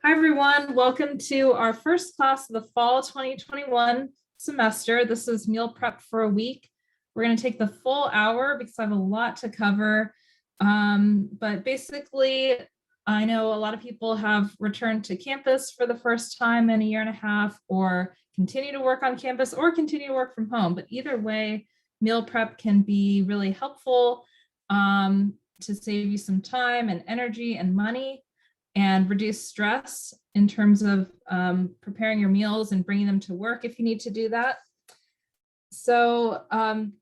Hi, everyone. Welcome to our first class of the fall 2021 semester. This is meal prep for a week. We're going to take the full hour because I have a lot to cover. But basically, I know a lot of people have returned to campus for the first time in a year and a half, or continue to work on campus, or continue to work from home. But either way, meal prep can be really helpful to save you some time and energy and money, and reduce stress in terms of preparing your meals and bringing them to work if you need to do that. So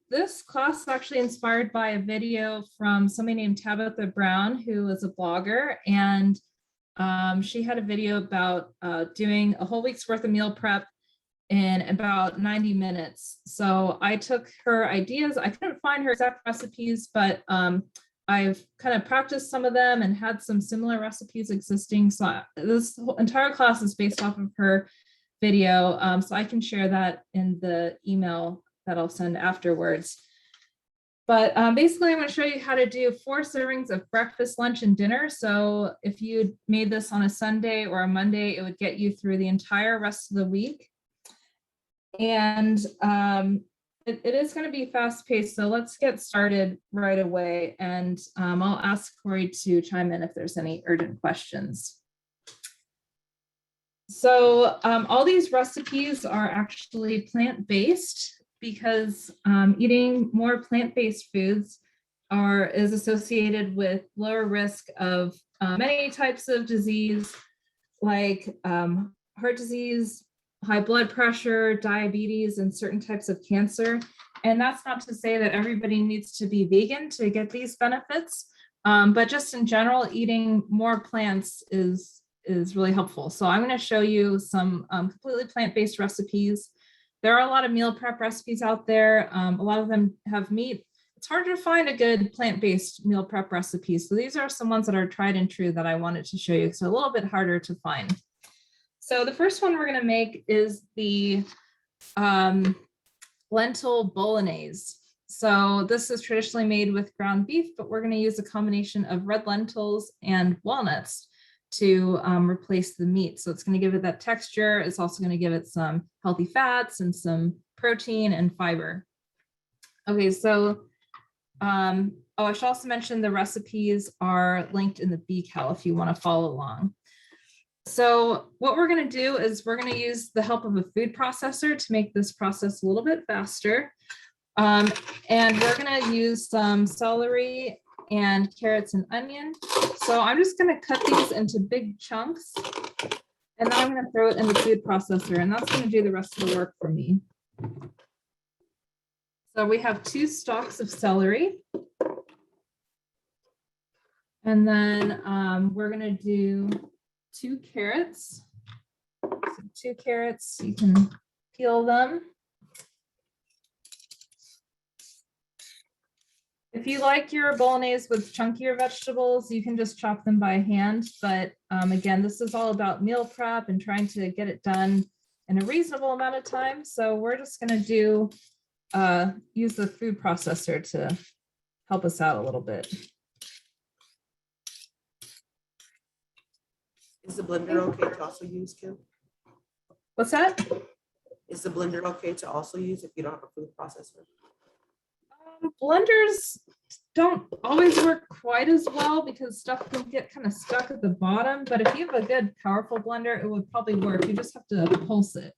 this class is actually inspired by a video from somebody named Tabitha Brown, who is a blogger, and she had a video about doing a whole week's worth of meal prep in about 90 minutes. So I took her ideas. I couldn't find her exact recipes, but I've kind of practiced some of them and had some similar recipes existing. So this whole entire class is based off of her video. So I can share that in the email that I'll send afterwards. But basically, I'm going to show you how to do 4 servings of breakfast, lunch, and dinner. So if you made this on a Sunday or a Monday, it would get you through the entire rest of the week. And it is going to be fast paced, so let's get started right away. And I'll ask Corey to chime in if there's any urgent questions. So all these recipes are actually plant-based because eating more plant-based foods is associated with lower risk of many types of disease, like heart disease, high blood pressure, diabetes, and certain types of cancer. And that's not to say that everybody needs to be vegan to get these benefits, but just in general, eating more plants is really helpful. So I'm going to show you some completely plant-based recipes. There are a lot of meal prep recipes out there. A lot of them have meat. It's hard to find a good plant-based meal prep recipe. So these are some ones that are tried and true that I wanted to show you. So a little bit harder to find. So the first one we're going to make is the Lentil Bolognese. So this is traditionally made with ground beef, but we're going to use a combination of red lentils and walnuts to replace the meat. So it's going to give it that texture. It's also going to give it some healthy fats and some protein and fiber. Okay, so I should also mention the recipes are linked in the decal if you want to follow along. So what we're going to do is we're going to use the help of a food processor to make this process a little bit faster. And we're going to use some celery and carrots and onion. So I'm just going to cut these into big chunks, and then I'm going to throw it in the food processor, and that's going to do the rest of the work for me. So we have 2 stalks of celery. And then we're going to do 2 carrots. So 2 carrots, you can peel them. If you like your bolognese with chunkier vegetables, you can just chop them by hand. But again, this is all about meal prep and trying to get it done in a reasonable amount of time. So we're just going to use the food processor to help us out a little bit. Is the blender okay to also use, Kim? What's that? Is the blender okay to also use if you don't have a food processor? Blenders don't always work quite as well because stuff can get kind of stuck at the bottom. But if you have a good, powerful blender, it would probably work. You just have to pulse it.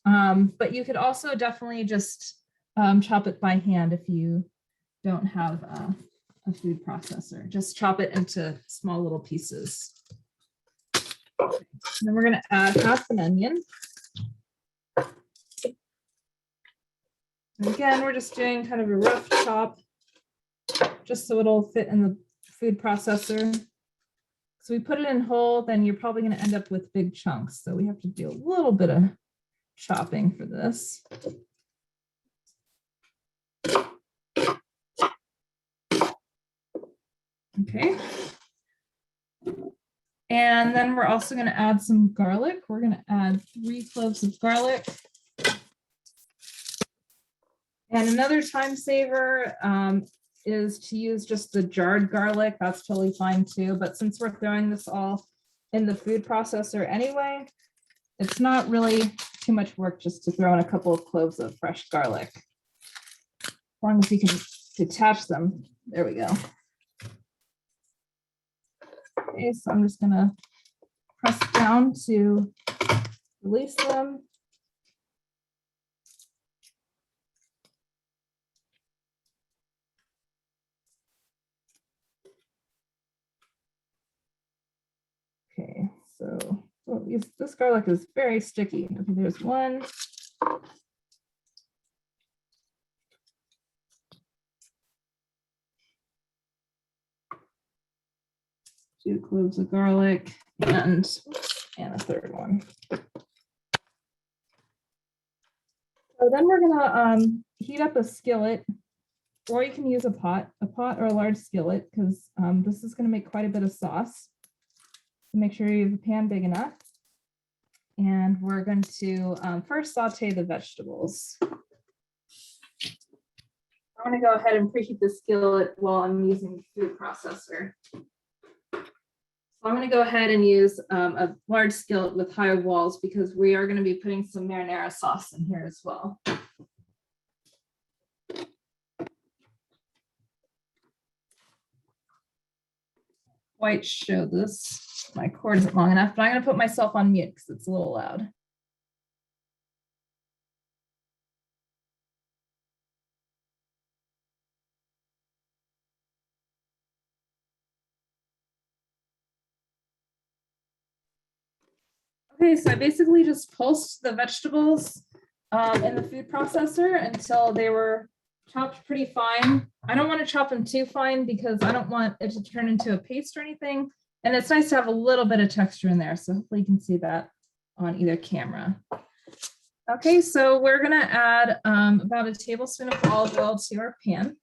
But you could also definitely just chop it by hand if you don't have a food processor. Just chop it into small little pieces. And then we're going to add half an onion. And again, we're just doing kind of a rough chop just so it'll fit in the food processor. So we put it in whole, then you're probably going to end up with big chunks. So we have to do a little bit of chopping for this. Okay. And then we're also going to add some garlic. We're going to add 3 cloves of garlic. And another time saver is to use just the jarred garlic. That's totally fine too. But since we're throwing this all in the food processor anyway. It's not really too much work just to throw in a couple of cloves of fresh garlic. As long as you can detach them. There we go. Okay, so I'm just gonna press down to release them. Okay, so this garlic is very sticky. Okay, there's one. 2 cloves of garlic and a third one. So then we're gonna heat up a skillet, or you can use a pot or a large skillet, because this is gonna make quite a bit of sauce. So make sure you have a pan big enough. And we're going to first saute the vegetables. I'm gonna go ahead and preheat the skillet while I'm using the food processor. I'm going to go ahead and use a large skillet with high walls because we are going to be putting some marinara sauce in here as well. Quite show this. My cord isn't long enough, but I'm going to put myself on mute because it's a little loud. Okay, so I basically just pulsed the vegetables in the food processor until they were chopped pretty fine. I don't want to chop them too fine because I don't want it to turn into a paste or anything. And it's nice to have a little bit of texture in there. So hopefully you can see that on either camera. Okay, so we're gonna add about a tablespoon of olive oil to our pan.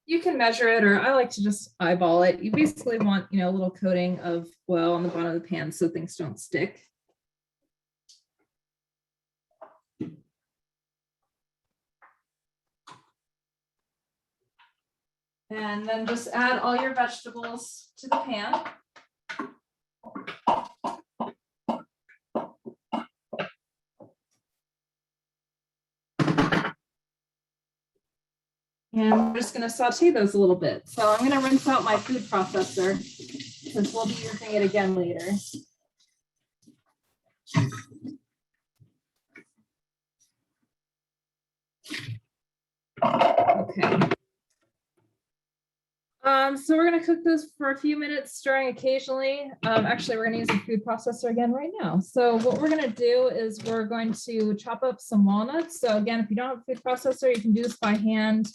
You can measure it, or I like to just eyeball it. You basically want, a little coating of oil on the bottom of the pan so things don't stick. And then just add all your vegetables to the pan. And we're just going to saute those a little bit. So I'm going to rinse out my food processor since we'll be using it again later. Okay. So we're going to cook this for a few minutes, stirring occasionally. Actually, we're going to use the food processor again right now. So what we're going to do is we're going to chop up some walnuts. So again, if you don't have a food processor, you can do this by hand.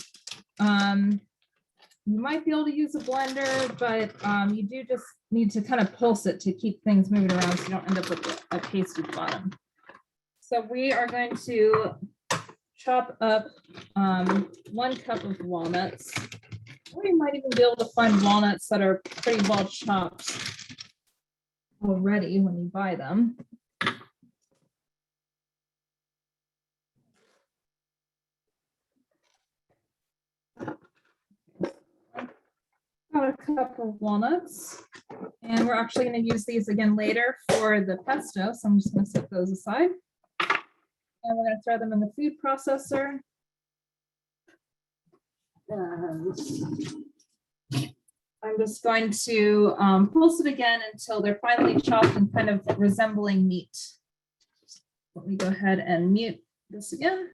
You might be able to use a blender, but you do just need to kind of pulse it to keep things moving around so you don't end up with a paste at the bottom. So we are going to chop up 1 cup of walnuts. Or you might even be able to find walnuts that are pretty well chopped already when you buy them. Got a cup of walnuts, and we're actually going to use these again later for the pesto, so I'm just going to set those aside. And we're going to throw them in the food processor. And I'm just going to pulse it again until they're finally chopped and kind of resembling meat. Let me go ahead and mute this again.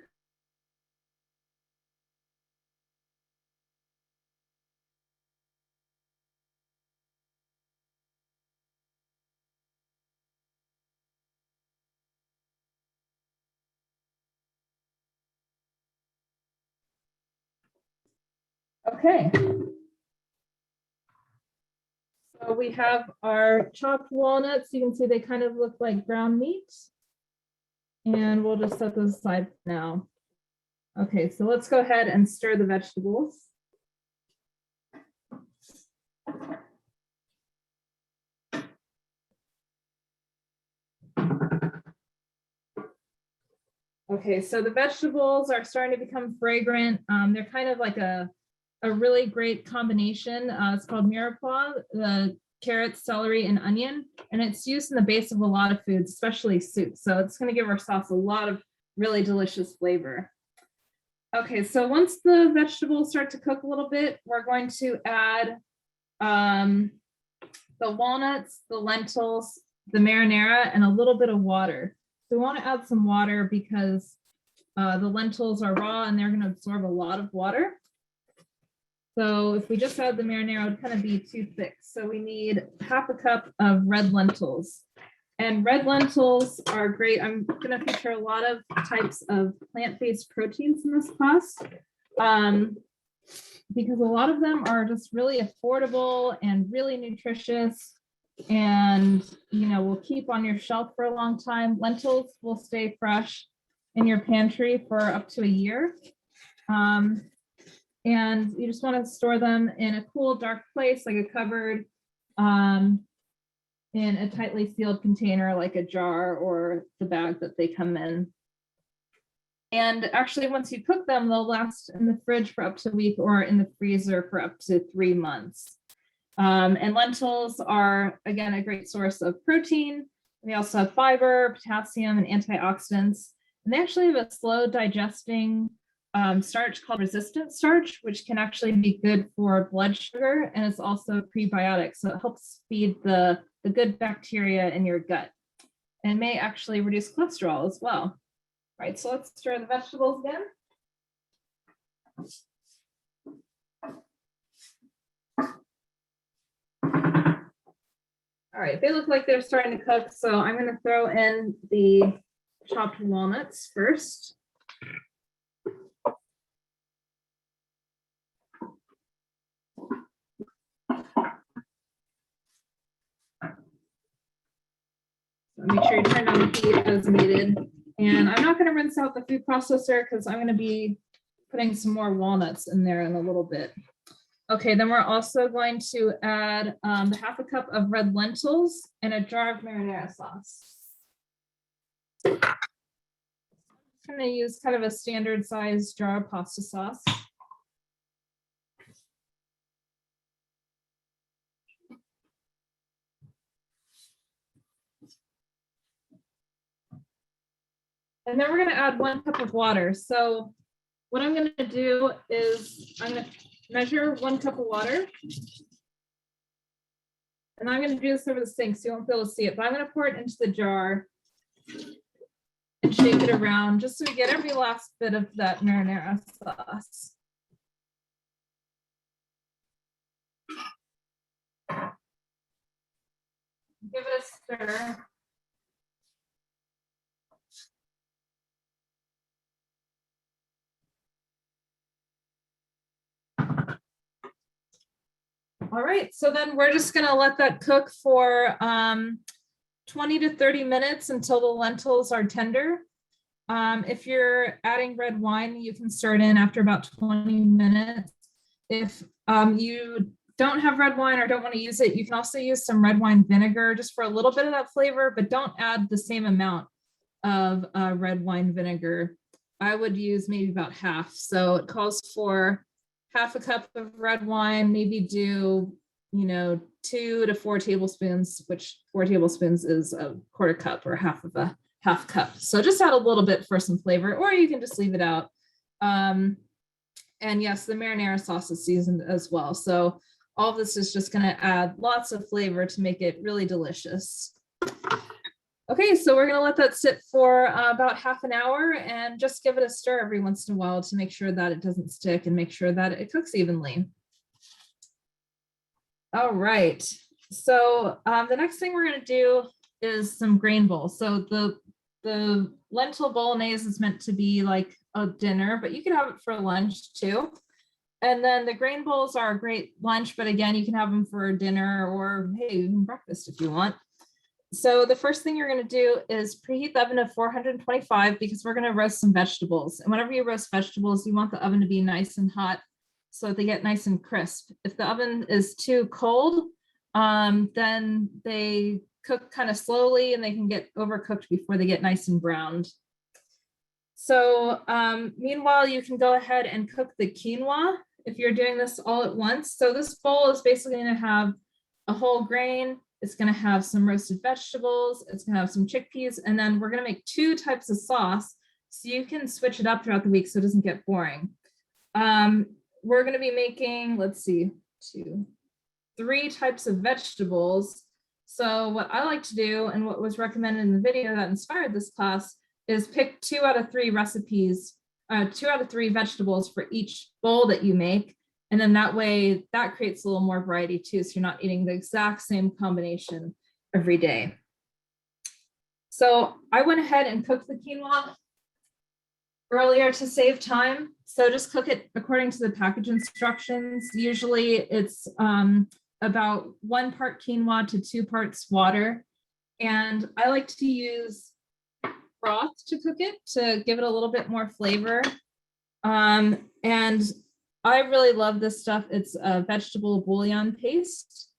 Okay. So we have our chopped walnuts. You can see they kind of look like ground meat. And we'll just set those aside now. Okay, so let's go ahead and stir the vegetables. Okay, so the vegetables are starting to become fragrant. They're kind of like a a really great combination. It's called mirepoix, the carrots, celery, and onion, and it's used in the base of a lot of foods, especially soup. So it's going to give our sauce a lot of really delicious flavor. Okay, so once the vegetables start to cook a little bit, we're going to add the walnuts, the lentils, the marinara, and a little bit of water. So we want to add some water because the lentils are raw and they're going to absorb a lot of water. So if we just add the marinara, it would kind of be too thick. So we need half a cup of red lentils. And red lentils are great. I'm going to feature a lot of types of plant-based proteins in this class because a lot of them are just really affordable and really nutritious and, you know, will keep on your shelf for a long time. Lentils will stay fresh in your pantry for up to a year. And you just want to store them in a cool, dark place, like a cupboard, in a tightly sealed container, like a jar or the bag that they come in. And actually, once you cook them, they'll last in the fridge for up to a week or in the freezer for up to 3 months. And lentils are, again, a great source of protein. They also have fiber, potassium, and antioxidants. And they actually have a slow digesting starch called resistant starch, which can actually be good for blood sugar, and it's also prebiotic, so it helps feed the good bacteria in your gut and may actually reduce cholesterol as well. All right, so let's stir the vegetables again. All right, they look like they're starting to cook, so I'm going to throw in the chopped walnuts first. Make sure you turn down the heat as needed. And I'm not going to rinse out the food processor because I'm going to be putting some more walnuts in there in a little bit. Okay, then we're also going to add the half a cup of red lentils and a jar of marinara sauce. I'm going to use kind of a standard size jar of pasta sauce. And then we're going to add 1 cup of water. So what I'm going to do is I'm going to measure 1 cup of water. And I'm going to do this over the sink so you won't be able to see it, but I'm going to pour it into the jar and shake it around just so we get every last bit of that marinara sauce. Give it a stir. All right, so then we're just gonna let that cook for 20 to 30 minutes until the lentils are tender. If you're adding red wine, you can stir it in after about 20 minutes. If you don't have red wine or don't want to use it, you can also use some red wine vinegar just for a little bit of that flavor, but don't add the same amount of red wine vinegar. I would use maybe about half. So it calls for half a cup of red wine, maybe do, 2 to 4 tablespoons, which 4 tablespoons is a quarter cup or half of a half cup. So just add a little bit for some flavor, or you can just leave it out. And yes, the marinara sauce is seasoned as well. So all of this is just going to add lots of flavor to make it really delicious. Okay, so we're going to let that sit for about half an hour and just give it a stir every once in a while to make sure that it doesn't stick and make sure that it cooks evenly. All right, so the next thing we're going to do is some grain bowls. So the lentil bolognese is meant to be like a dinner, but you can have it for lunch too. And then the grain bowls are a great lunch, but again, you can have them for dinner or hey, even breakfast if you want. So the first thing you're going to do is preheat the oven to 425 because we're going to roast some vegetables. And whenever you roast vegetables, you want the oven to be nice and hot so that they get nice and crisp. If the oven is too cold, then they cook kind of slowly and they can get overcooked before they get nice and browned. So meanwhile, you can go ahead and cook the quinoa. if you're doing this all at once. So this bowl is basically going to have a whole grain. It's going to have some roasted vegetables. It's going to have some chickpeas. And then we're going to make 2 types of sauce so you can switch it up throughout the week so it doesn't get boring. We're going to be making, let's see, 3 types of vegetables. So what I like to do, and what was recommended in the video that inspired this class, is pick 2 out of 3 recipes, 2 out of 3 vegetables for each bowl that you make. And then that way that creates a little more variety too. So you're not eating the exact same combination every day. So I went ahead and cooked the quinoa earlier to save time. So just cook it according to the package instructions. Usually it's about 1 part quinoa to 2 parts water. And I like to use broth to cook it to give it a little bit more flavor. And I really love this stuff. It's a vegetable bouillon paste,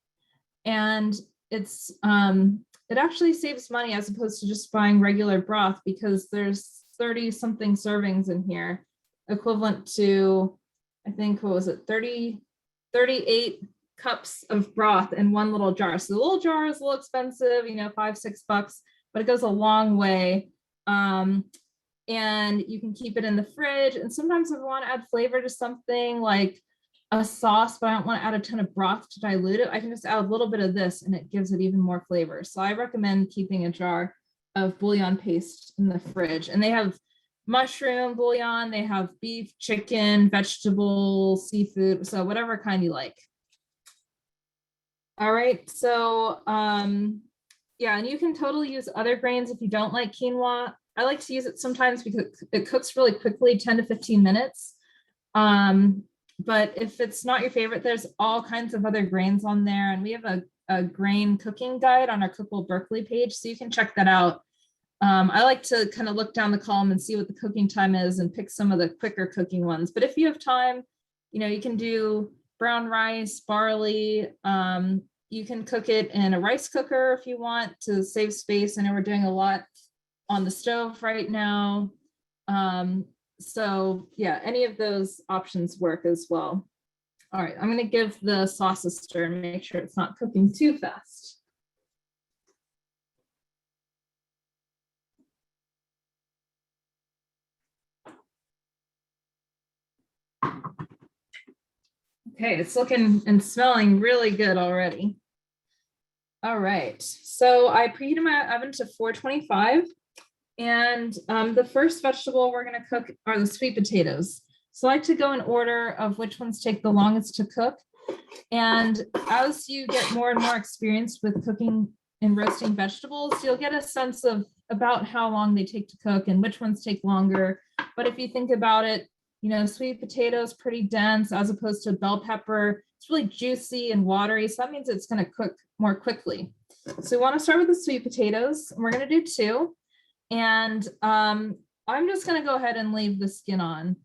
and it's it actually saves money as opposed to just buying regular broth, because there's 30 something servings in here, equivalent to, I think, what was it, 38 cups of broth in one little jar. So the little jar is a little expensive, you know, $5-6, but it goes a long way. And you can keep it in the fridge. And sometimes if I want to add flavor to something like a sauce, but I don't want to add a ton of broth to dilute it, I can just add a little bit of this and it gives it even more flavor. So I recommend keeping a jar of bouillon paste in the fridge. And they have mushroom bouillon, they have beef, chicken, vegetable, seafood, so whatever kind you like. All right, so yeah, and you can totally use other grains if you don't like quinoa. I like to use it sometimes because it cooks really quickly, 10 to 15 minutes. But if it's not your favorite, there's all kinds of other grains on there. And we have a grain cooking guide on our Cookable Berkeley page, so you can check that out. I like to kind of look down the column and see what the cooking time is and pick some of the quicker cooking ones. But if you have time, you know, you can do brown rice, barley. You can cook it in a rice cooker if you want to save space. I know we're doing a lot on the stove right now. So yeah, any of those options work as well. All right, I'm going to give the sauce a stir and make sure it's not cooking too fast. Okay, it's looking and smelling really good already. All right, so I preheated my oven to 425. And the first vegetable we're going to cook are the sweet potatoes. So I like to go in order of which ones take the longest to cook. And as you get more and more experienced with cooking and roasting vegetables, you'll get a sense of about how long they take to cook and which ones take longer. But if you think about it, you know, sweet potato is pretty dense as opposed to bell pepper. It's really juicy and watery. So that means it's going to cook more quickly. So we want to start with the sweet potatoes. And we're going to do 2. And I'm just going to go ahead and leave the skin on.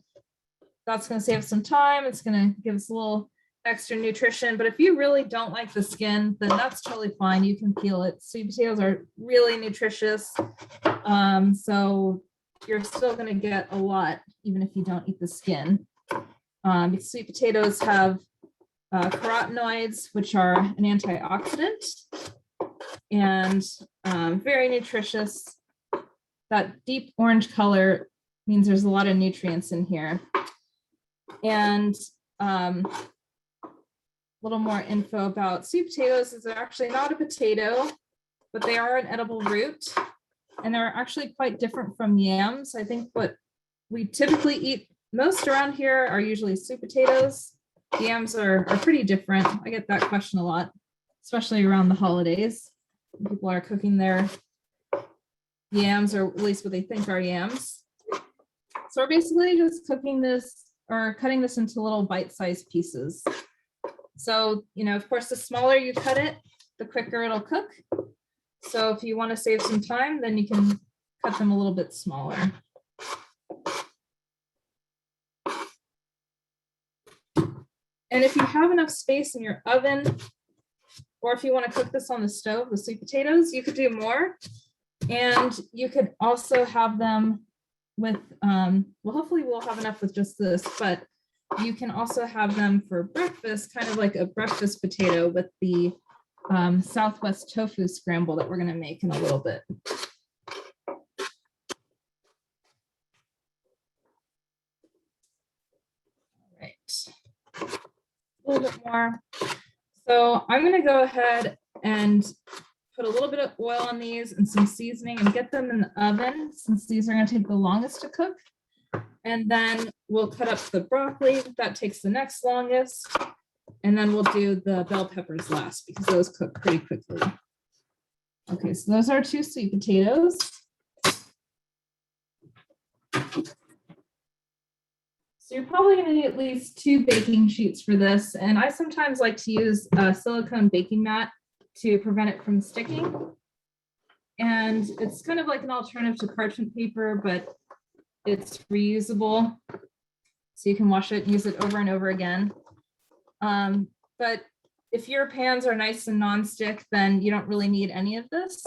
That's going to save some time. It's going to give us a little extra nutrition. But if you really don't like the skin, then that's totally fine. You can peel it. Sweet potatoes are really nutritious. So you're still going to get a lot, even if you don't eat the skin. Because sweet potatoes have carotenoids, which are an antioxidant, and very nutritious. That deep orange color means there's a lot of nutrients in here. And a little more info about sweet potatoes is they're actually not a potato, but they are an edible root. And they're actually quite different from yams. I think what we typically eat most around here are usually sweet potatoes. Yams are pretty different. I get that question a lot, especially around the holidays. People are cooking their yams, or at least what they think are yams. So we're basically just cooking this or cutting this into little bite-sized pieces. So, you know, of course, the smaller you cut it, the quicker it'll cook. So if you want to save some time, then you can cut them a little bit smaller. And if you have enough space in your oven, or if you want to cook this on the stove, the sweet potatoes, you could do more. And you could also have them with, well, hopefully we'll have enough with just this, but you can also have them for breakfast, kind of like a breakfast potato with the Southwest Tofu Scramble that we're going to make in a little bit. All right, a little bit more. So I'm going to go ahead and put a little bit of oil on these and some seasoning and get them in the oven, since these are going to take the longest to cook. And then we'll cut up the broccoli. That takes the next longest. And then we'll do the bell peppers last, because those cook pretty quickly. Okay, so those are 2 sweet potatoes. So you're probably going to need at least 2 baking sheets for this. And I sometimes like to use a silicone baking mat to prevent it from sticking. And it's kind of like an alternative to parchment paper, but it's reusable. So you can wash it, use it over and over again. But if your pans are nice and nonstick, then you don't really need any of this.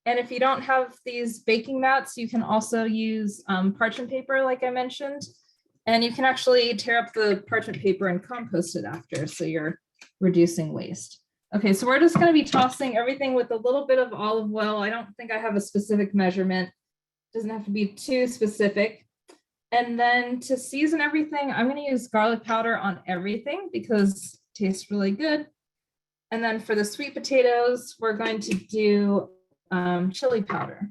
And if you don't have these baking mats, you can also use parchment paper, like I mentioned. And you can actually tear up the parchment paper and compost it after, so you're reducing waste. Okay, so we're just going to be tossing everything with a little bit of olive oil. I don't think I have a specific measurement. It doesn't have to be too specific. And then to season everything, I'm going to use garlic powder on everything because it tastes really good. And then for the sweet potatoes, we're going to do chili powder.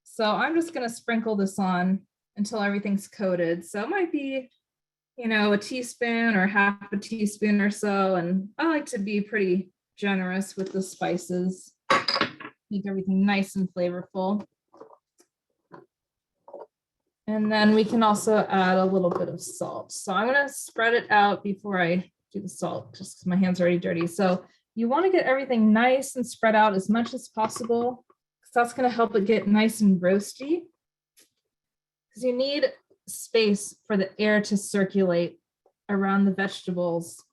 So I'm just going to sprinkle this on until everything's coated. So it might be, you know, a teaspoon or half a teaspoon or so. And I like to be pretty generous with the spices, make everything nice and flavorful. And then we can also add a little bit of salt. So I'm going to spread it out before I do the salt, just because my hands are already dirty. So you want to get everything nice and spread out as much as possible, because that's going to help it get nice and roasty. Because you need space for the air to circulate around the vegetables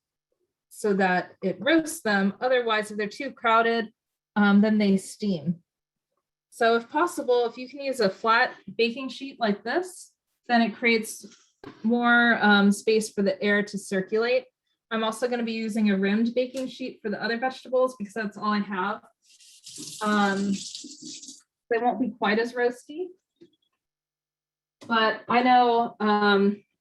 so that it roasts them. Otherwise, if they're too crowded, then they steam. So if possible, if you can use a flat baking sheet like this, then it creates more space for the air to circulate. I'm also going to be using a rimmed baking sheet for the other vegetables because that's all I have. They won't be quite as roasty. But I know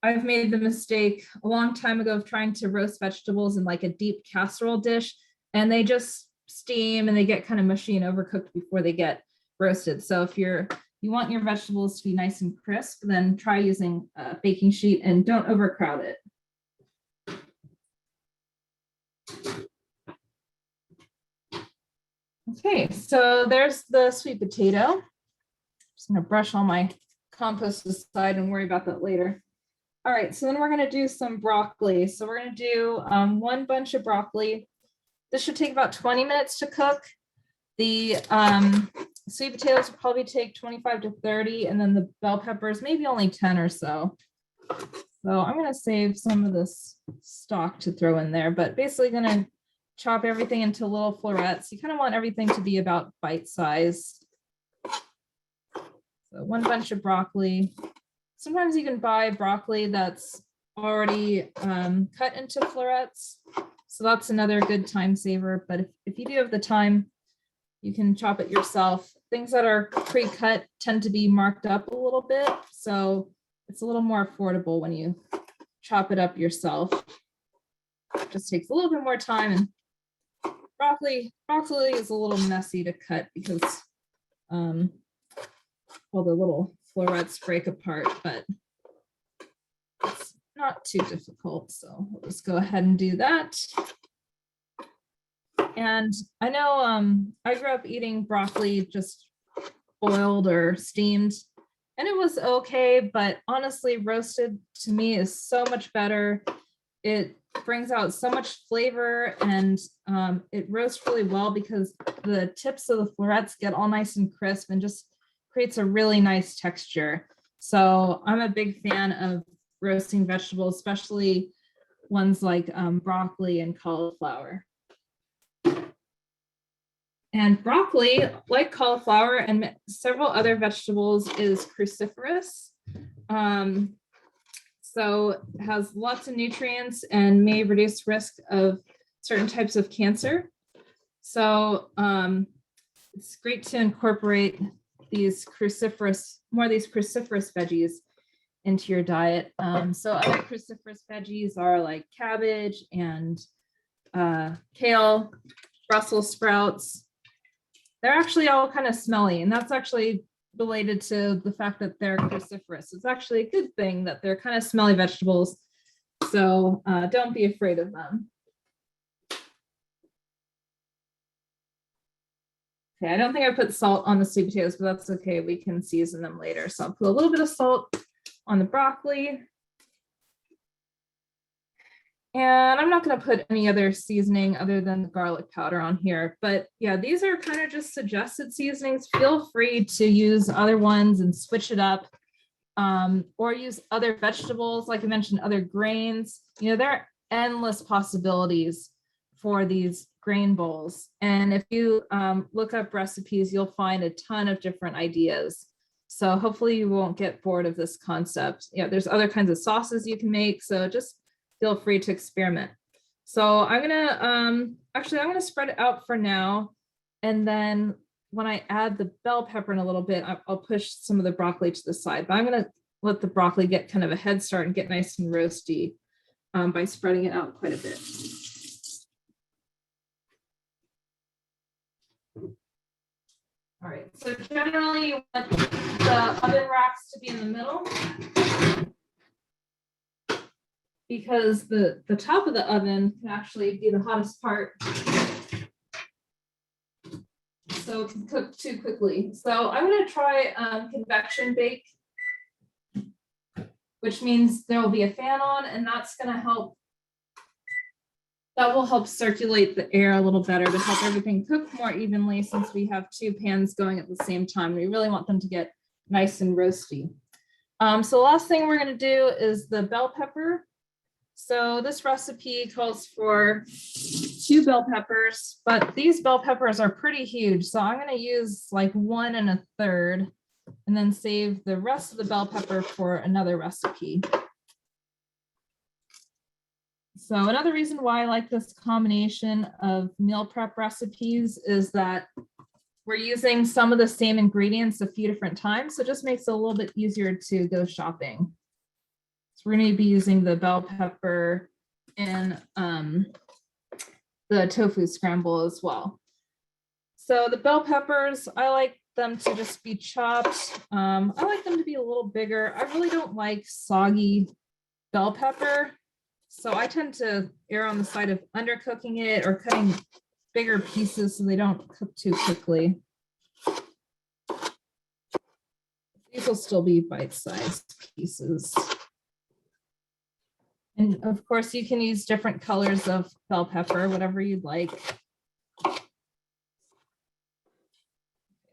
I've made the mistake a long time ago of trying to roast vegetables in like a deep casserole dish, and they just steam and they get kind of mushy and overcooked before they get roasted. So if you want your vegetables to be nice and crisp, then try using a baking sheet and don't overcrowd it. Okay, so there's the sweet potato. Just gonna brush all my compost aside and worry about that later. All right, so then we're gonna do some broccoli. So we're gonna do 1 bunch of broccoli. This should take about 20 minutes to cook. The sweet potatoes will probably take 25 to 30, and then the bell peppers, maybe only 10 or so. So I'm gonna save some of this stock to throw in there, but basically gonna chop everything into little florets. You kind of want everything to be about bite size. So 1 bunch of broccoli. Sometimes you can buy broccoli that's already cut into florets. So that's another good time saver. But if you do have the time, you can chop it yourself. Things that are pre-cut tend to be marked up a little bit. So it's a little more affordable when you chop it up yourself. It just takes a little bit more time. And broccoli is a little messy to cut because all the little florets break apart, but it's not too difficult. So we'll just go ahead and do that. And I know I grew up eating broccoli just boiled or steamed, and it was okay, but honestly, roasted to me is so much better. It brings out so much flavor, and it roasts really well because the tips of the florets get all nice and crisp and just creates a really nice texture. So I'm a big fan of roasting vegetables, especially ones like broccoli and cauliflower. And broccoli, like cauliflower and several other vegetables, is cruciferous. So it has lots of nutrients and may reduce risk of certain types of cancer. So it's great to incorporate these cruciferous, more of these cruciferous veggies into your diet. So other cruciferous veggies are like cabbage and kale, Brussels sprouts. They're actually all kind of smelly, and that's actually related to the fact that they're cruciferous. It's actually a good thing that they're kind of smelly vegetables. So don't be afraid of them. Okay, I don't think I put salt on the sweet potatoes, but that's okay. We can season them later. So I'll put a little bit of salt on the broccoli. And I'm not going to put any other seasoning other than the garlic powder on here. But yeah, these are kind of just suggested seasonings. Feel free to use other ones and switch it up, or use other vegetables, like I mentioned, other grains. You know, there are endless possibilities for these grain bowls. And if you look up recipes, you'll find a ton of different ideas. So hopefully you won't get bored of this concept. Yeah, there's other kinds of sauces you can make. So just feel free to experiment. So I'm gonna spread it out for now. And then when I add the bell pepper in a little bit, I'll push some of the broccoli to the side, but I'm gonna let the broccoli get kind of a head start and get nice and roasty by spreading it out quite a bit. All right, so generally you want the oven racks to be in the middle, because the top of the oven can actually be the hottest part. So it can cook too quickly. So I'm going to try convection bake, which means there will be a fan on, and that's going to help. That will help circulate the air a little better to help everything cook more evenly, since we have two pans going at the same time. We really want them to get nice and roasty. So the last thing we're going to do is the bell pepper. So this recipe calls for 2 bell peppers, but these bell peppers are pretty huge. So I'm going to use like 1 1/3 and then save the rest of the bell pepper for another recipe. So another reason why I like this combination of meal prep recipes is that we're using some of the same ingredients a few different times. So it just makes it a little bit easier to go shopping. So we're going to be using the bell pepper and the tofu scramble as well. So the bell peppers, I like them to just be chopped. I like them to be a little bigger. I really don't like soggy bell pepper. So I tend to err on the side of undercooking it or cutting bigger pieces so they don't cook too quickly. These will still be bite-sized pieces. And of course, you can use different colors of bell pepper, whatever you'd like.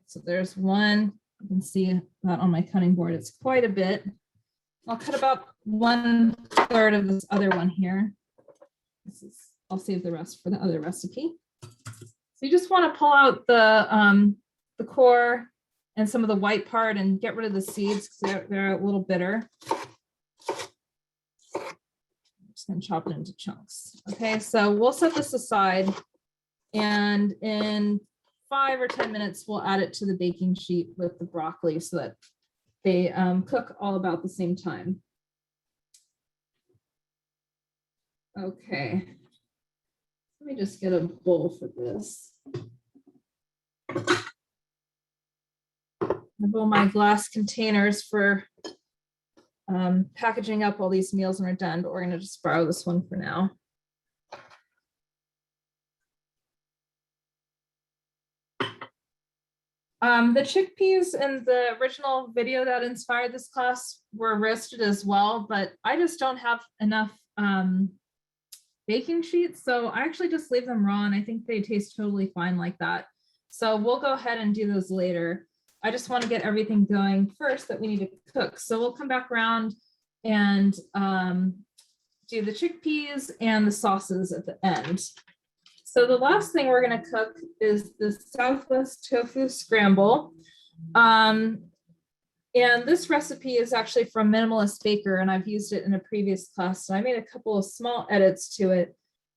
So there's one. You can see that on my cutting board. It's quite a bit. I'll cut about 1/3 of this other one here. I'll save the rest for the other recipe. So you just want to pull out the core and some of the white part and get rid of the seeds because they're a little bitter. I'm just going to chop it into chunks. Okay, so we'll set this aside, and in 5 or 10 minutes, we'll add it to the baking sheet with the broccoli so that they cook all about the same time. Okay, let me just get a bowl for this. I have all my glass containers for packaging up all these meals when we're done, but we're going to just borrow this one for now. The chickpeas in the original video that inspired this class were roasted as well, but I just don't have enough baking sheets, so I actually just leave them raw, and I think they taste totally fine like that. So we'll go ahead and do those later. I just want to get everything going first that we need to cook. So we'll come back around and do the chickpeas and the sauces at the end. So the last thing we're going to cook is the Southwest Tofu Scramble. And this recipe is actually from Minimalist Baker, and I've used it in a previous class. So I made a couple of small edits to it,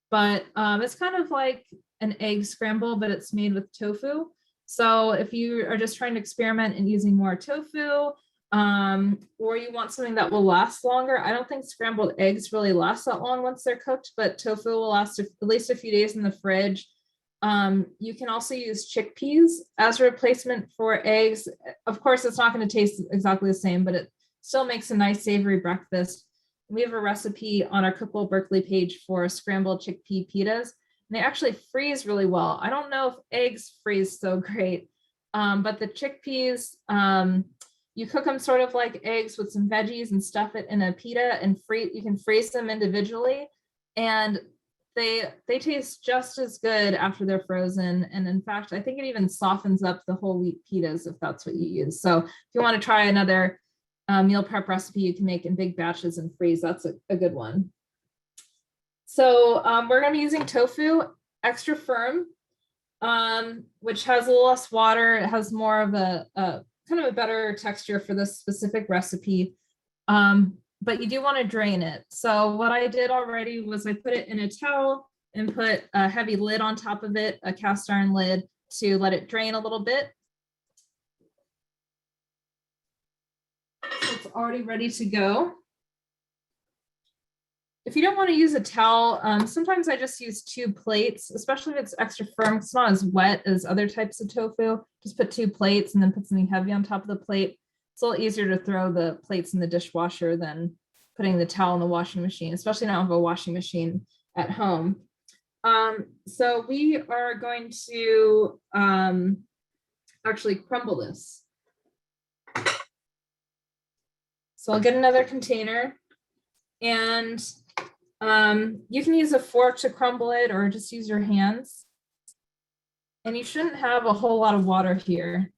but it's kind of like an egg scramble, but it's made with tofu. So if you are just trying to experiment and using more tofu, or you want something that will last longer, I don't think scrambled eggs really last that long once they're cooked, but tofu will last at least a few days in the fridge. You can also use chickpeas as a replacement for eggs. Of course, it's not going to taste exactly the same, but it still makes a nice savory breakfast. We have a recipe on our Cookable Berkeley page for scrambled chickpea pitas, and they actually freeze really well. I don't know if eggs freeze so great, but the chickpeas, you cook them sort of like eggs with some veggies and stuff it in a pita, and you can freeze them individually, and they taste just as good after they're frozen. And in fact, I think it even softens up the whole wheat pitas if that's what you use. So if you want to try another meal prep recipe you can make in big batches and freeze, that's a good one. So we're going to be using tofu extra firm, which has a little less water. It has more of a kind of a better texture for this specific recipe. But you do want to drain it. So what I did already was I put it in a towel and put a heavy lid on top of it, a cast iron lid, to let it drain a little bit. So it's already ready to go. If you don't want to use a towel, sometimes I just use 2 plates, especially if it's extra firm. It's not as wet as other types of tofu. Just put 2 plates and then put something heavy on top of the plate. It's a little easier to throw the plates in the dishwasher than putting the towel in the washing machine, especially now I have a washing machine at home. So we are going to actually crumble this. So I'll get another container, and you can use a fork to crumble it or just use your hands. And you shouldn't have a whole lot of water here.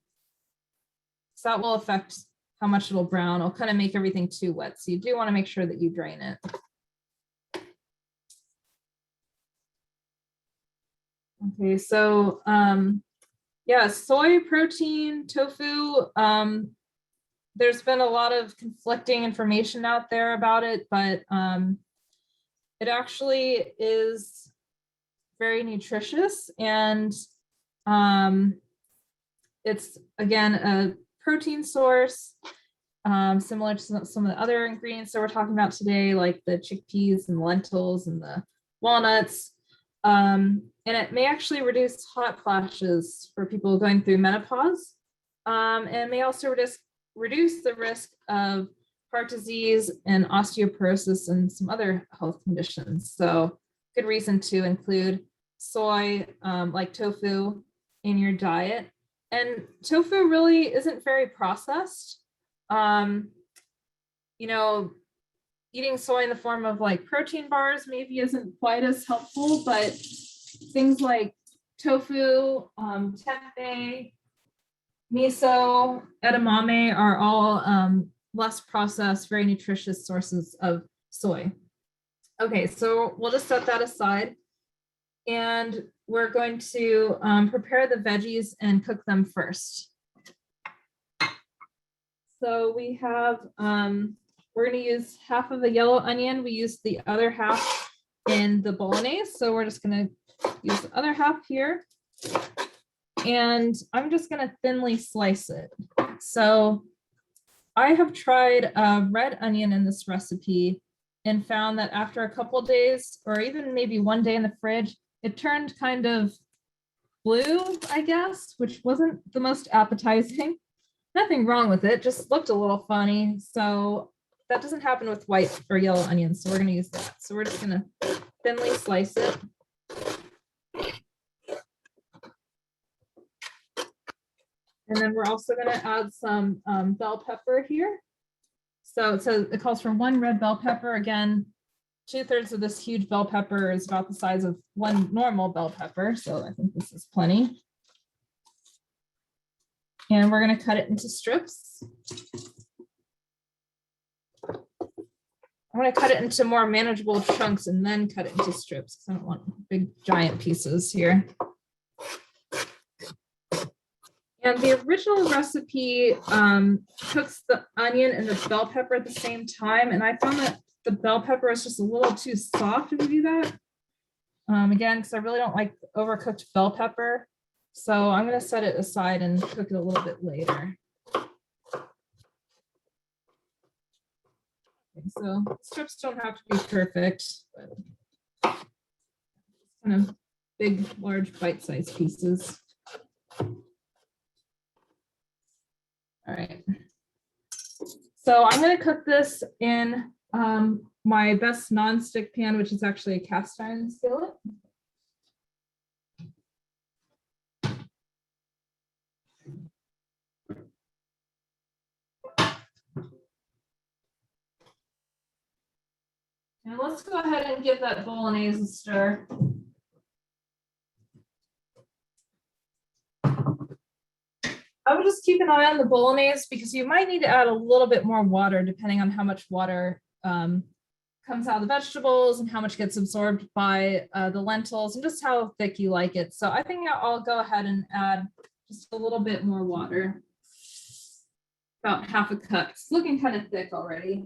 So that will affect how much it'll brown. It'll kind of make everything too wet. So you do want to make sure that you drain it. Okay, so yeah, soy protein tofu. There's been a lot of conflicting information out there about it, but it actually is very nutritious, and it's again a protein source, similar to some of the other ingredients that we're talking about today, like the chickpeas and lentils and the walnuts. And it may actually reduce hot flashes for people going through menopause, and may also reduce the risk of heart disease and osteoporosis and some other health conditions. So good reason to include soy, like tofu, in your diet. And tofu really isn't very processed. You know, eating soy in the form of like protein bars maybe isn't quite as helpful, but things like tofu, tempeh, miso, edamame are all less processed, very nutritious sources of soy. Okay, so we'll just set that aside, and we're going to prepare the veggies and cook them first. So we have, we're going to use half of the yellow onion. We used the other half in the bolognese, so we're just going to use the other half here. And I'm just going to thinly slice it. So I have tried red onion in this recipe and found that after a couple of days, or even maybe one day in the fridge, it turned kind of blue, I guess, which wasn't the most appetizing. Nothing wrong with it, just looked a little funny. So that doesn't happen with white or yellow onions, so we're going to use that. So we're just going to thinly slice it. And then we're also going to add some bell pepper here. So it calls for 1 red bell pepper. Again, 2/3 of this huge bell pepper is about the size of 1 normal bell pepper. So I think this is plenty. And we're going to cut it into strips. I'm going to cut it into more manageable chunks and then cut it into strips because I don't want big giant pieces here. And the original recipe cooks the onion and the bell pepper at the same time. And I found that the bell pepper is just a little too soft if you do that. Again, because I really don't like overcooked bell pepper. So I'm going to set it aside and cook it a little bit later. Okay, so strips don't have to be perfect, but kind of big, large, bite-sized pieces. All right. So I'm going to cook this in my best non-stick pan, which is actually a cast iron skillet. And let's go ahead and give that bolognese a stir. I would just keep an eye on the bolognese because you might need to add a little bit more water depending on how much water comes out of the vegetables and how much gets absorbed by the lentils and just how thick you like it. So I think I'll go ahead and add just a little bit more water, about half a cup. It's looking kind of thick already.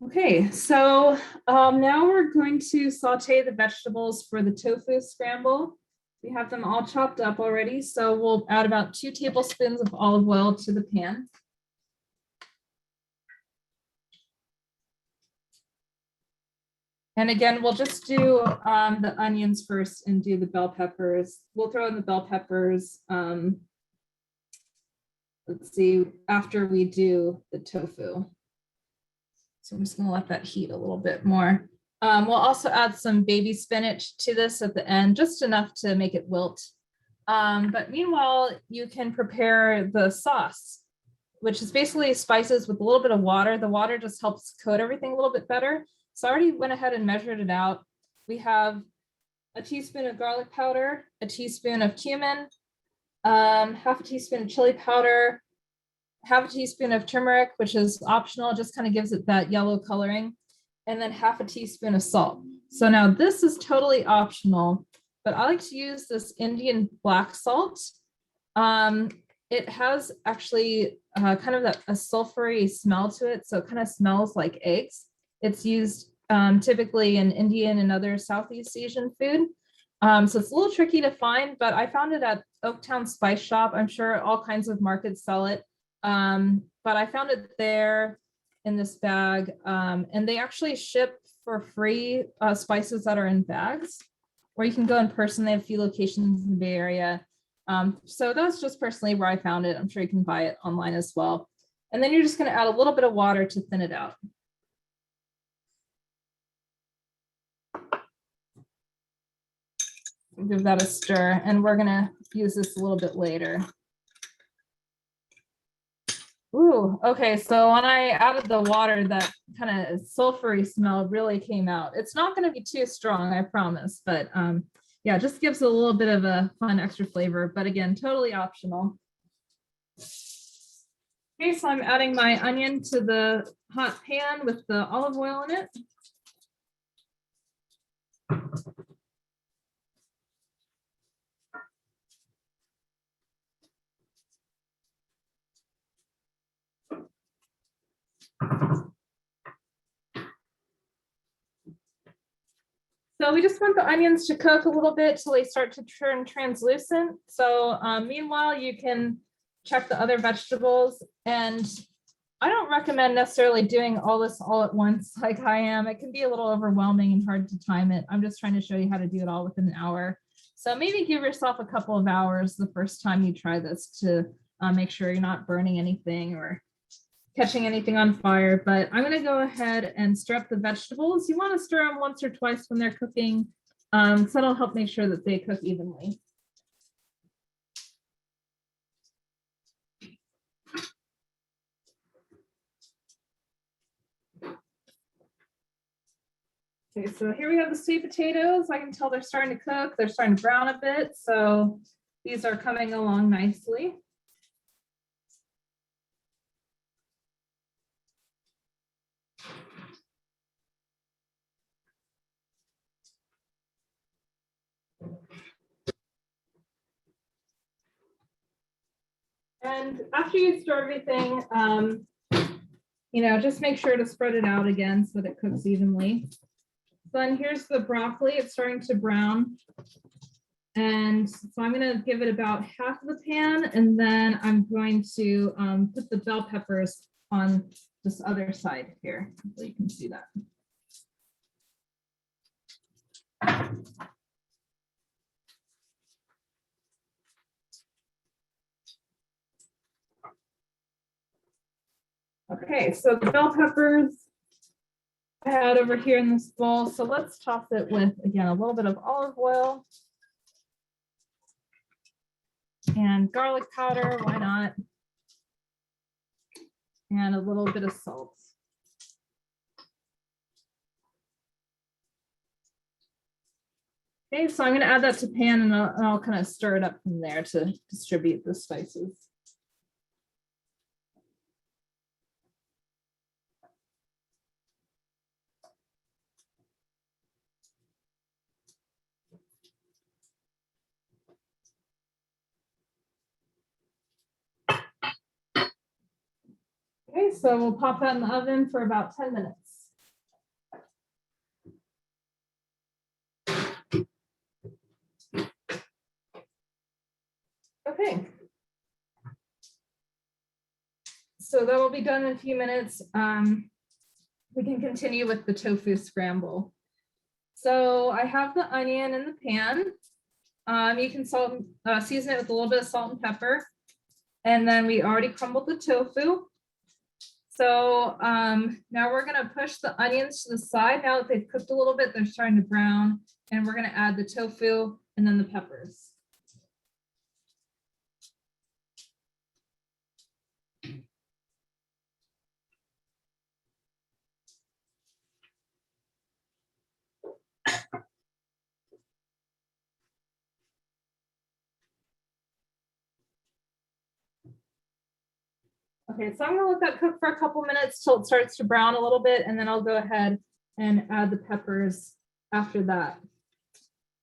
Okay, so now we're going to saute the vegetables for the tofu scramble. We have them all chopped up already, so we'll add about 2 tablespoons of olive oil to the pan. And again, we'll just do the onions first and do the bell peppers. We'll throw in the bell peppers, let's see, after we do the tofu. So I'm just going to let that heat a little bit more. We'll also add some baby spinach to this at the end, just enough to make it wilt. But meanwhile, you can prepare the sauce, which is basically spices with a little bit of water. The water just helps coat everything a little bit better. So I already went ahead and measured it out. We have a teaspoon of garlic powder, a teaspoon of cumin, half a teaspoon of chili powder, half a teaspoon of turmeric, which is optional, just kind of gives it that yellow coloring, and then half a teaspoon of salt. So now this is totally optional, but I like to use this Indian black salt. It has actually kind of a sulfury smell to it, so it kind of smells like eggs. It's used typically in Indian and other Southeast Asian food. So it's a little tricky to find, but I found it at Oaktown Spice Shop. I'm sure all kinds of markets sell it. But I found it there in this bag, and they actually ship for free spices that are in bags, or you can go in person. They have a few locations in the Bay Area. So that's just personally where I found it. I'm sure you can buy it online as well. And then you're just going to add a little bit of water to thin it out. Give that a stir, and we're going to use this a little bit later. Ooh, okay, so when I added the water, that kind of sulfury smell really came out. It's not going to be too strong, I promise, but yeah, it just gives it a little bit of a fun extra flavor, but again, totally optional. Okay, so I'm adding my onion to the hot pan with the olive oil in it. So we just want the onions to cook a little bit till they start to turn translucent. So meanwhile, you can check the other vegetables. And I don't recommend necessarily doing all this all at once like I am. It can be a little overwhelming and hard to time it. I'm just trying to show you how to do it all within an hour. So maybe give yourself a couple of hours the first time you try this to make sure you're not burning anything or catching anything on fire. But I'm going to go ahead and stir up the vegetables. You want to stir them once or twice when they're cooking, so that'll help make sure that they cook evenly. Okay, so here we have the sweet potatoes. I can tell they're starting to cook. They're starting to brown a bit. So these are coming along nicely. And after you stir everything, just make sure to spread it out again so that it cooks evenly. Then here's the broccoli. It's starting to brown. And so I'm going to give it about half of the pan, and then I'm going to put the bell peppers on this other side here, so you can see that. Okay, so the bell peppers I had over here in this bowl. So let's toss it with, again, a little bit of olive oil and garlic powder, why not? And a little bit of salt. Okay, so I'm going to add that to pan, and I'll kind of stir it up from there to distribute the spices. Okay, so we'll pop that in the oven for about 10 minutes. Okay. So that will be done in a few minutes. We can continue with the tofu scramble. So I have the onion in the pan. You can season it with a little bit of salt and pepper. And then we already crumbled the tofu. So now we're going to push the onions to the side. Now that they've cooked a little bit, they're starting to brown. And we're going to add the tofu and then the peppers. Okay, so I'm going to let that cook for a couple minutes till it starts to brown a little bit, and then I'll go ahead and add the peppers after that.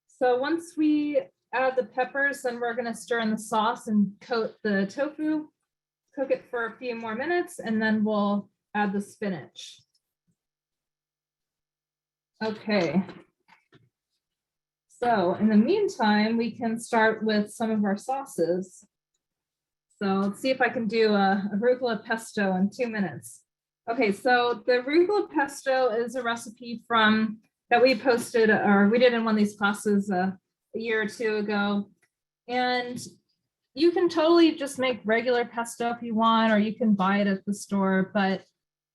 So once we add the peppers, then we're going to stir in the sauce and coat the tofu, cook it for a few more minutes, and then we'll add the spinach. Okay. So in the meantime, we can start with some of our sauces. So let's see if I can do a arugula pesto in 2 minutes. Okay, so the arugula pesto is a recipe that we posted, or we did in one of these classes a year or two ago. And you can totally just make regular pesto if you want, or you can buy it at the store. But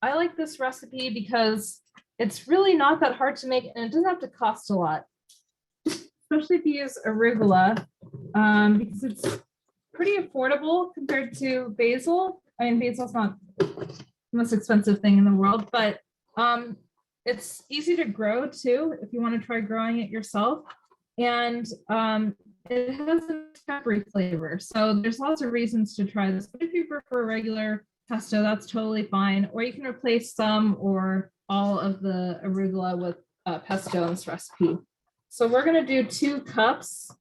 I like this recipe because it's really not that hard to make, and it doesn't have to cost a lot, especially if you use arugula, because it's pretty affordable compared to basil. I mean, basil's not the most expensive thing in the world, but it's easy to grow too if you want to try growing it yourself. And it has a peppery flavor. So there's lots of reasons to try this. But if you prefer regular pesto, that's totally fine. Or you can replace some or all of the arugula with pesto in this recipe. So we're going to do 2 cups.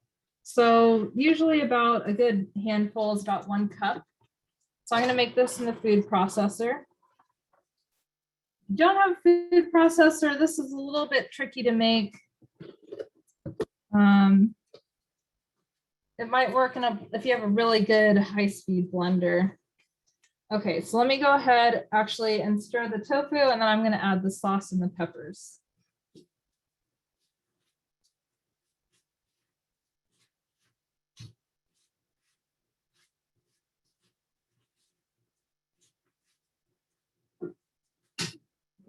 So usually about a good handful is about 1 cup. So I'm going to make this in the food processor. If you don't have a food processor, this is a little bit tricky to make. It might work if you have a really good high-speed blender. Okay, so let me go ahead actually and stir the tofu, and then I'm going to add the sauce and the peppers.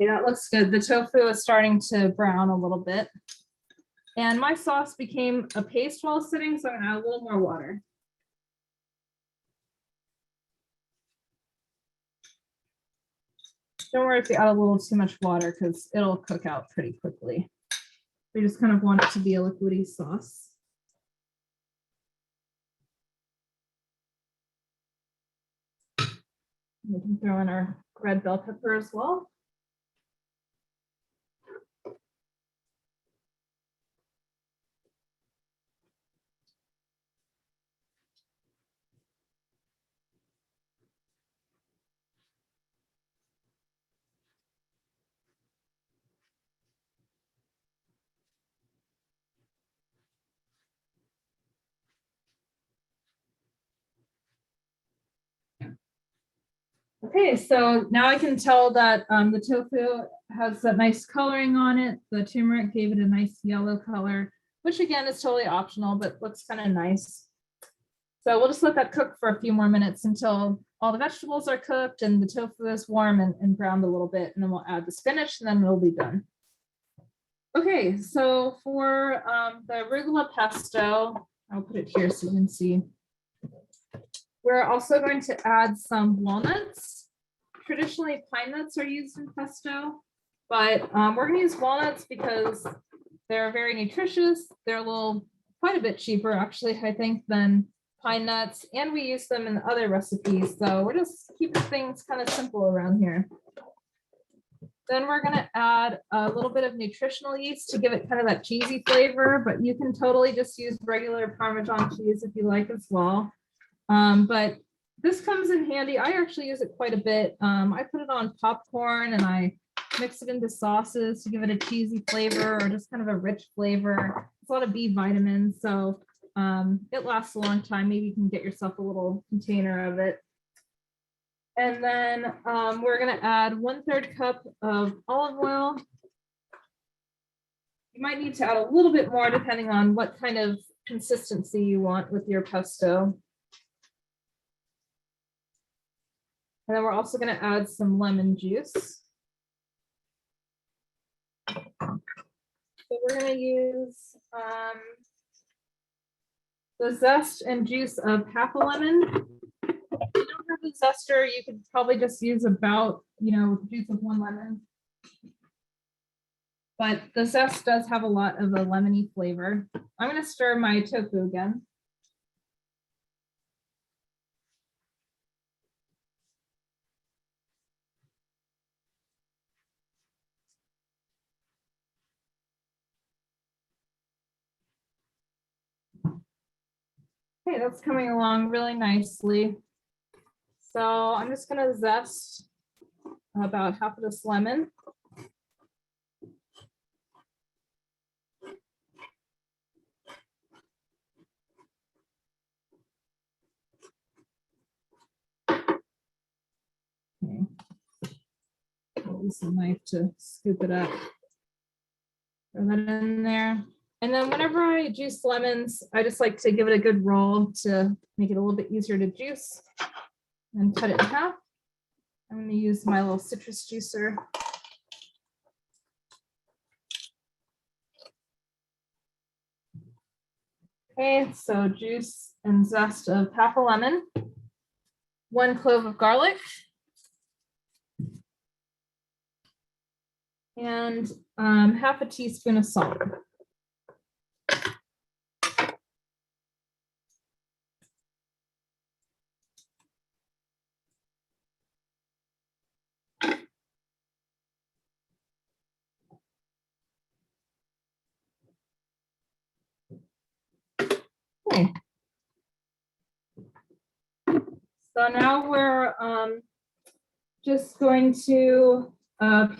Okay, that looks good. The tofu is starting to brown a little bit. And my sauce became a paste while sitting, so I'm going to add a little more water. Don't worry if you add a little too much water, because it'll cook out pretty quickly. We just kind of want it to be a liquidy sauce. We can throw in our red bell pepper as well. Okay, so now I can tell that the tofu has that nice coloring on it. The turmeric gave it a nice yellow color, which again is totally optional, but looks kind of nice. So we'll just let that cook for a few more minutes until all the vegetables are cooked and the tofu is warm and browned a little bit, and then we'll add the spinach and then it'll be done. Okay, so for the arugula pesto, I'll put it here so you can see. We're also going to add some walnuts. Traditionally, pine nuts are used in pesto, but we're going to use walnuts because they're very nutritious. They're quite a bit cheaper, actually, I think, than pine nuts, and we use them in other recipes. So we're just keeping things kind of simple around here. Then we're going to add a little bit of nutritional yeast to give it kind of that cheesy flavor, but you can totally just use regular Parmesan cheese if you like as well. But this comes in handy. I actually use it quite a bit. I put it on popcorn and I mix it into sauces to give it a cheesy flavor or just kind of a rich flavor. It's a lot of B vitamins, so it lasts a long time. Maybe you can get yourself a little container of it. And then we're going to add 1/3 cup of olive oil. You might need to add a little bit more depending on what kind of consistency you want with your pesto. And then we're also going to add some lemon juice. So we're going to use the zest and juice of half a lemon. If you don't have the zester, you could probably just use about, the juice of 1 lemon. But the zest does have a lot of a lemony flavor. I'm going to stir my tofu again. Okay, that's coming along really nicely. So I'm just going to zest about half of this lemon. Okay. I'll use the knife to scoop it up. Throw that in there. And then whenever I juice lemons, I just like to give it a good roll to make it a little bit easier to juice and cut it in half. I'm going to use my little citrus juicer. Okay, so juice and zest of half a lemon, 1 clove of garlic, and half a teaspoon of salt. Okay. So now we're just going to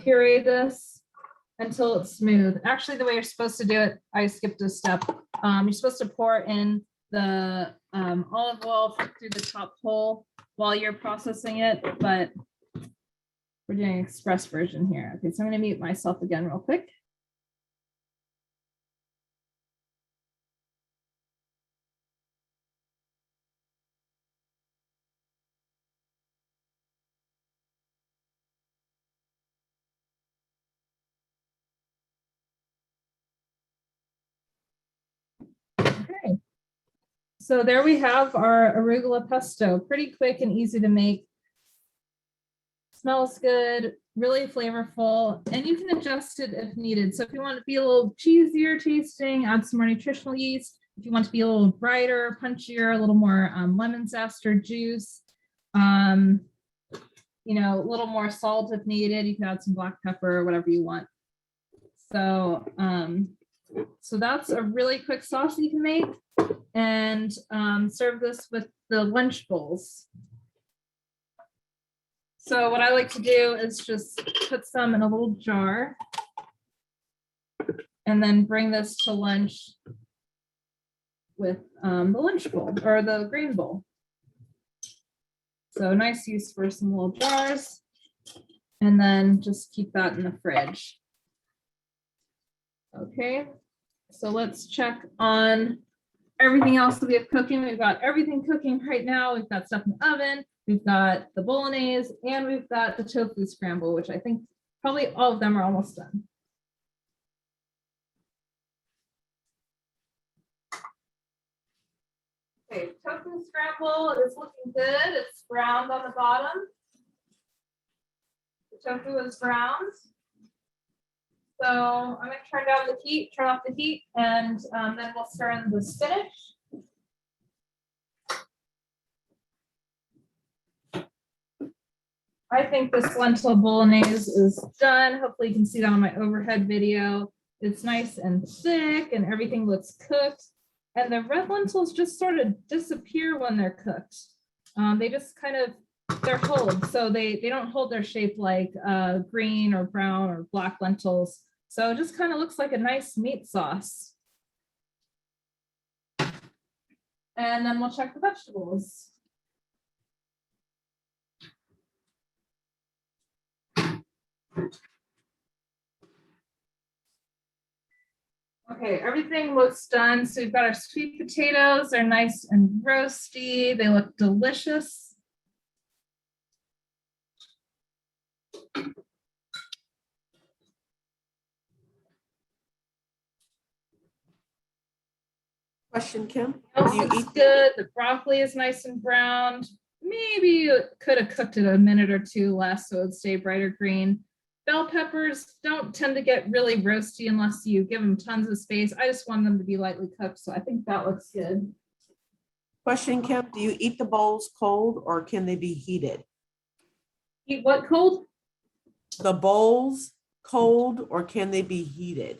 puree this until it's smooth. Actually, the way you're supposed to do it, I skipped a step. You're supposed to pour in the olive oil through the top hole while you're processing it, but we're doing an express version here. Okay, so I'm going to mute myself again real quick. Okay, so there we have our arugula pesto. Pretty quick and easy to make. Smells good, really flavorful, and you can adjust it if needed. So if you want to be a little cheesier tasting, add some more nutritional yeast. If you want to be a little brighter, punchier, a little more lemon zest or juice, a little more salt if needed, you can add some black pepper or whatever you want. So, so that's a really quick sauce that you can make, and serve this with the lunch bowls. So what I like to do is just put some in a little jar and then bring this to lunch with the lunch bowl or the grain bowl. So nice use for some little jars. And then just keep that in the fridge. Okay, so let's check on everything else that we have cooking. We've got everything cooking right now. We've got stuff in the oven. We've got the bolognese, and we've got the tofu scramble, which I think probably all of them are almost done. Okay, tofu scramble is looking good. It's browned on the bottom. The tofu is browned. So I'm going to turn down the heat, turn off the heat, and then we'll stir in the spinach. I think this lentil bolognese is done. Hopefully you can see that on my overhead video. It's nice and thick and everything looks cooked. And the red lentils just sort of disappear when they're cooked. They just kind of, they're hold. So they don't hold their shape like green or brown or black lentils. So it just kind of looks like a nice meat sauce. And then we'll check the vegetables. Okay, everything looks done. So we've got our sweet potatoes. They're nice and roasty. They look delicious. Question, Kim? Do you eat good? The broccoli is nice and browned. Maybe you could have cooked it a minute or two less so it would stay brighter green. Bell peppers don't tend to get really roasty unless you give them tons of space. I just want them to be lightly cooked, so I think that looks good. Question, Kim, do you eat the bowls cold or can they be heated? Eat what cold? The bowls cold or can they be heated?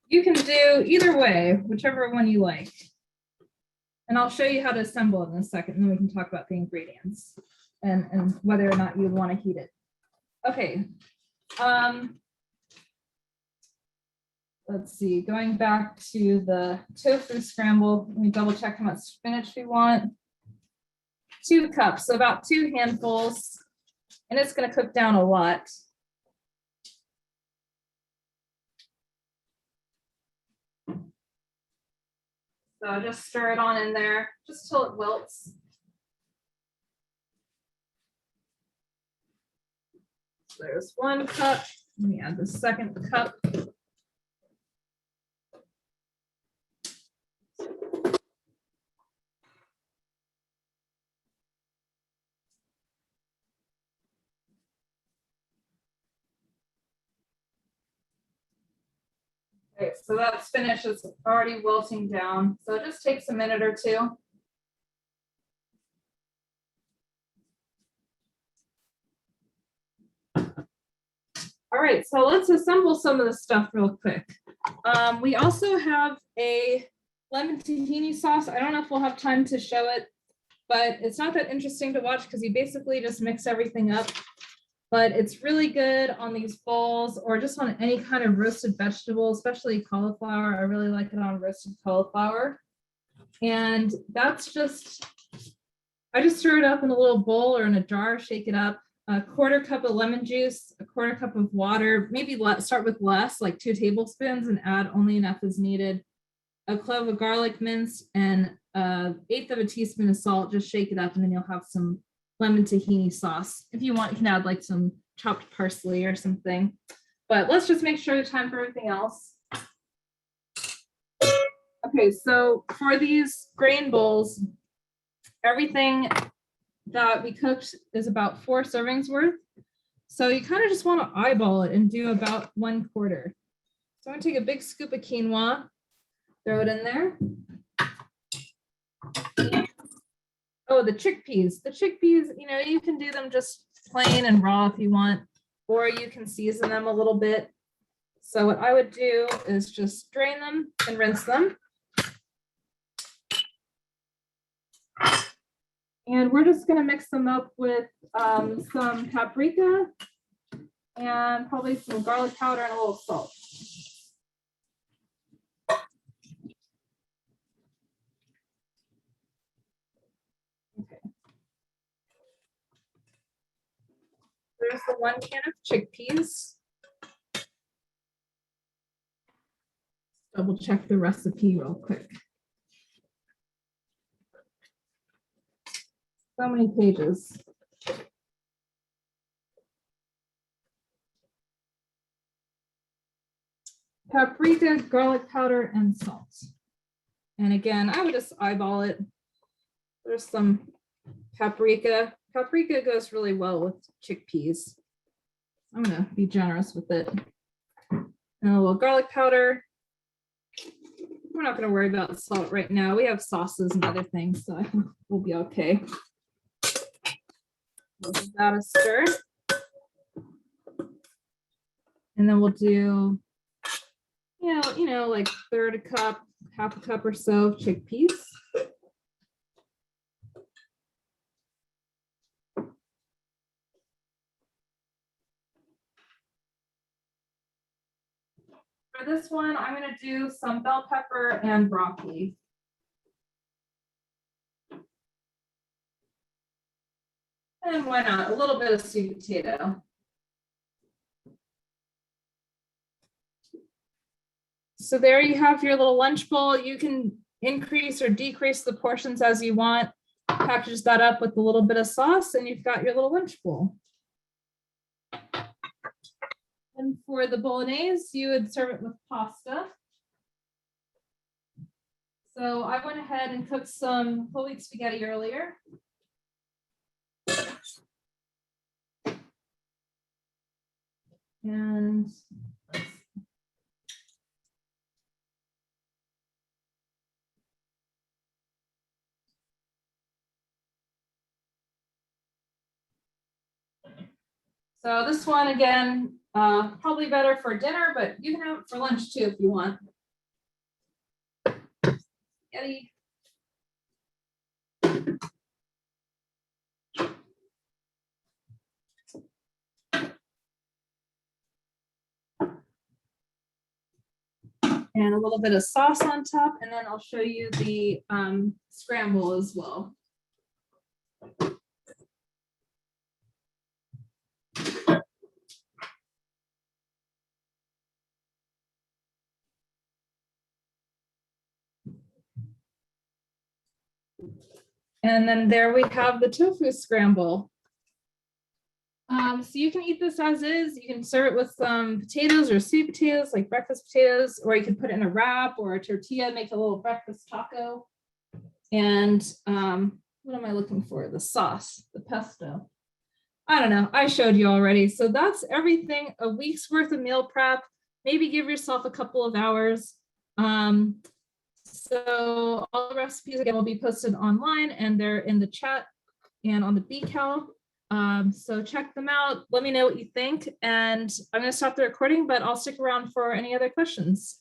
You can do either way, whichever one you like. And I'll show you how to assemble it in a second, and then we can talk about the ingredients and whether or not you want to heat it. Okay. Let's see, going back to the tofu scramble, let me double check how much spinach we want. 2 cups, so about 2 handfuls, and it's going to cook down a lot. So just stir it on in there, just till it wilts. So there's 1 cup. Let me add the 2nd cup. Okay, so that spinach is already wilting down. So it just takes a minute or 2. All right, so let's assemble some of the stuff real quick. We also have a lemon tahini sauce. I don't know if we'll have time to show it, but it's not that interesting to watch because you basically just mix everything up. But it's really good on these bowls or just on any kind of roasted vegetable, especially cauliflower. I really like it on roasted cauliflower. And that's just, I just stir it up in a little bowl or in a jar, shake it up. A 1/4 cup of lemon juice, a 1/4 cup of water, maybe start with less, like 2 tablespoons, and add only enough as needed. A clove of garlic minced and 1/8 of a teaspoon of salt. Just shake it up and then you'll have some lemon tahini sauce. If you want, you can add like some chopped parsley or something. But let's just make sure the time for everything else. Okay, so for these grain bowls, everything that we cooked is about 4 servings worth. So you kind of just want to eyeball it and do about 1/4. So I'm gonna take a big scoop of quinoa, throw it in there. Oh, the chickpeas. The chickpeas, you know, you can do them just plain and raw if you want, or you can season them a little bit. So what I would do is just drain them and rinse them. And we're just going to mix them up with some paprika and probably some garlic powder and a little salt. Okay. There's the 1 can of chickpeas. Double check the recipe real quick. So many pages. Paprika, garlic powder, and salt. And again, I would just eyeball it. There's some paprika. Paprika goes really well with chickpeas. I'm gonna be generous with it. And a little garlic powder. We're not gonna worry about salt right now. We have sauces and other things, so I think we'll be okay. We'll give that a stir. And then we'll do, you know, like 1/3 cup, 1/2 cup or so of chickpeas. For this one, I'm going to do some bell pepper and broccoli. And why not? A little bit of sweet potato. So there you have your little lunch bowl. You can increase or decrease the portions as you want. Package that up with a little bit of sauce and you've got your little lunch bowl. And for the bolognese, you would serve it with pasta. So I went ahead and cooked some whole wheat spaghetti earlier. And so this one, again, probably better for dinner, but you can have it for lunch too if you want. Spaghetti. And a little bit of sauce on top, and then I'll show you the scramble as well. And then there we have the tofu scramble. So you can eat this as is. You can serve it with some potatoes or sweet potatoes, like breakfast potatoes, or you can put it in a wrap or a tortilla, make a little breakfast taco. And what am I looking for? The sauce, the pesto. I don't know. I showed you already. So that's everything. A week's worth of meal prep. Maybe give yourself a couple of hours. So all the recipes again will be posted online and they're in the chat and on the decal. So check them out. Let me know what you think. And I'm going to stop the recording, but I'll stick around for any other questions.